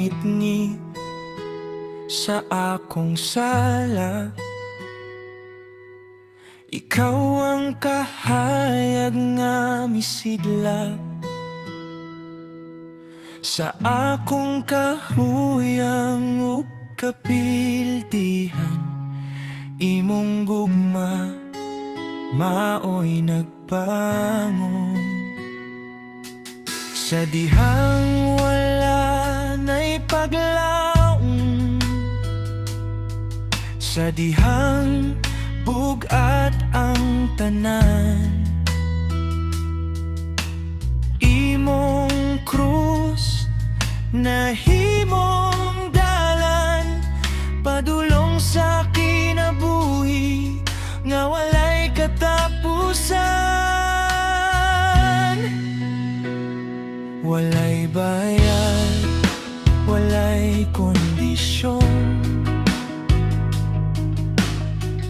ngit-ngit sa akong sala. Ikaw ang kahayag nga misidla sa akong kahuyang ug kapiltihan. Imong gugma maoy nagbangon sa dihang wala na'y paglaom, sa dihang bugat ang tanan. Imong krus nahimong dalan padulong sa kinabuhi nga walay katapusan. Walay bayad, walay kondisyon,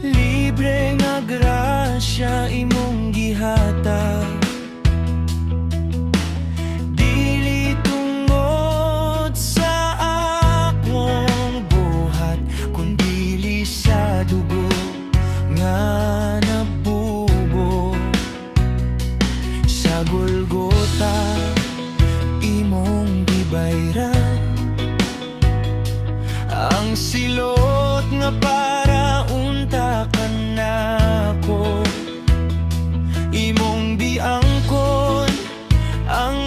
libre nga grasya imong gihatag. Dili tungod sa akong buhat, kundili sa dugo nga nabubo sa Golgota. Imong gibayran ang silot nga para unta ka nako. Imong biangkon ang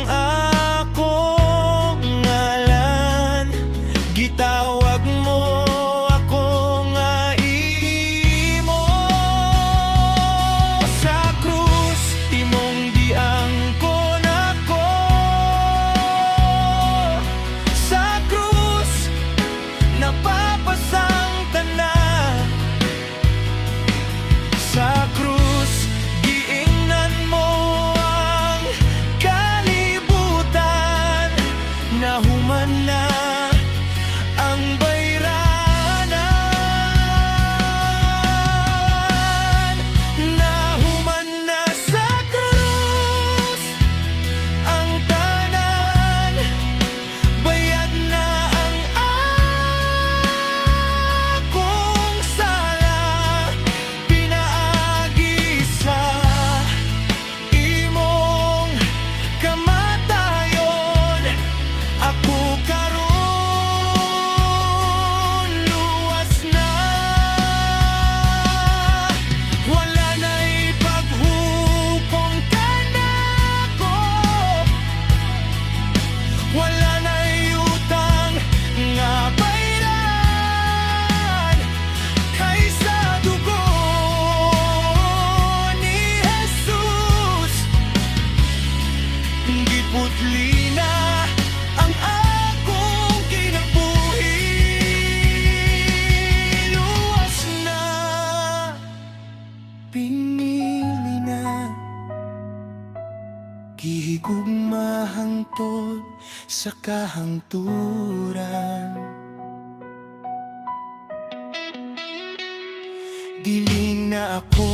akong ngalan, gitawag mo ako nga imo. Sa krus imong biangkon ako, sa krus napapasang tanan. Sa krus giingnan mo ang kalibutan, nahuman na ang bayranan. Nahuman na sa krus ang tanan, bayad na ang akong sala, pinaagi sa imong kamatayon. Ako karon luwas na, wala na'y paghupong ka nako, wala na'y utang nga bayran kaysa dugo ni Jesus. Giputli na ang akong kinabuhi, luwas na, pinili na, gihigugmahangtod sa kahangturan. Dili na ako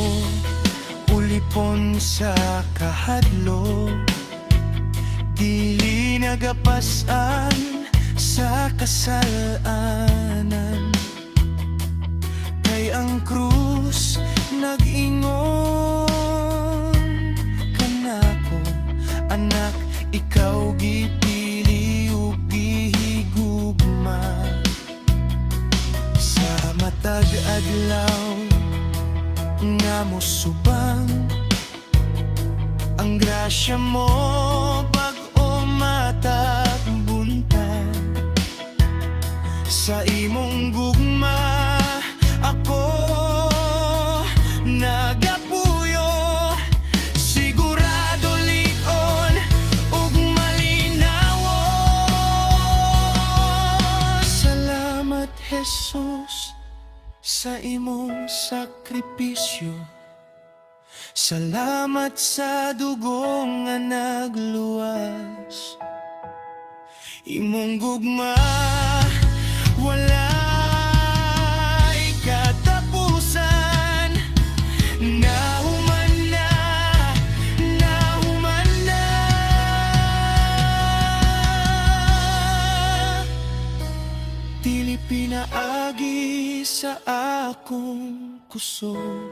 ulipon sa kahadlok, dili nagapasan sa kasalanan. Kay ang krus nag-ingon kanako, anak, ikaw gipili ug gihigugma. Sa matag adlaw nga mosubang ang grasya mo, bag-o matag buntag. Sa imong gugma ako nagapuyo, sigurado lig-on ug malinawo. Salamat Jesus sa imong sakripisyo, salamat sa dugo nga nagluwas. Imong gugma walay katapusan. Nahuman na, nahuman na. Dili pinaagi sa akong kusog,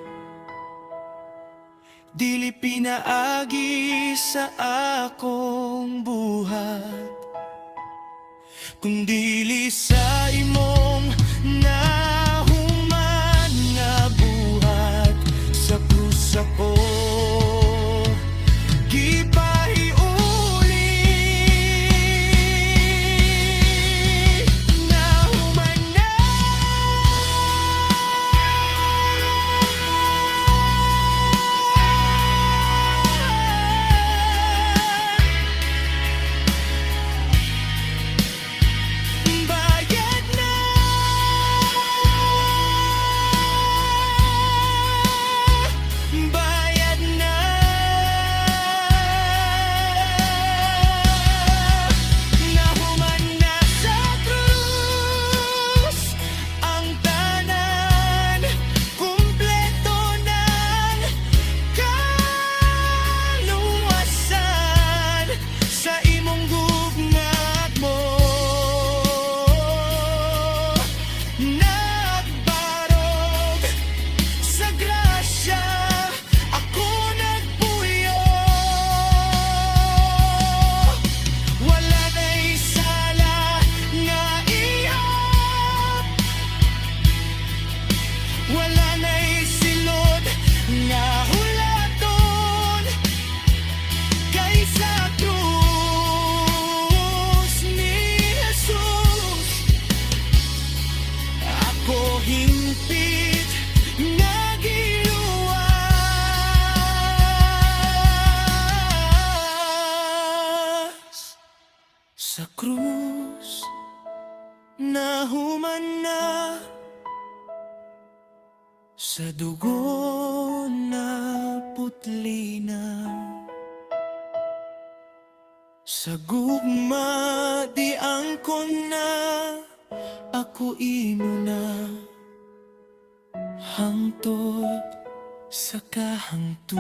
dili pinaagi sa akong buhat, kung dili sa imong nahuman nga buhat. Sa krus ako gipahiuli, nahuman na. Bayad na, bayad na. Nahuman na sa krus ang tanan, kumpleto ng kaluwasan sa imong gugmad mo. Nagbarog sa grasya, ako nagpuyo. Wala na'y sala nga ihap, wala na'y silod nga hulaton, kaysa krus ni Jesus. Ako hingpit nga giluwas sa krus, nahuman na sa dugo na putli na. Sa gugma di angkon na, ako imo na hangtod sa kahangturan.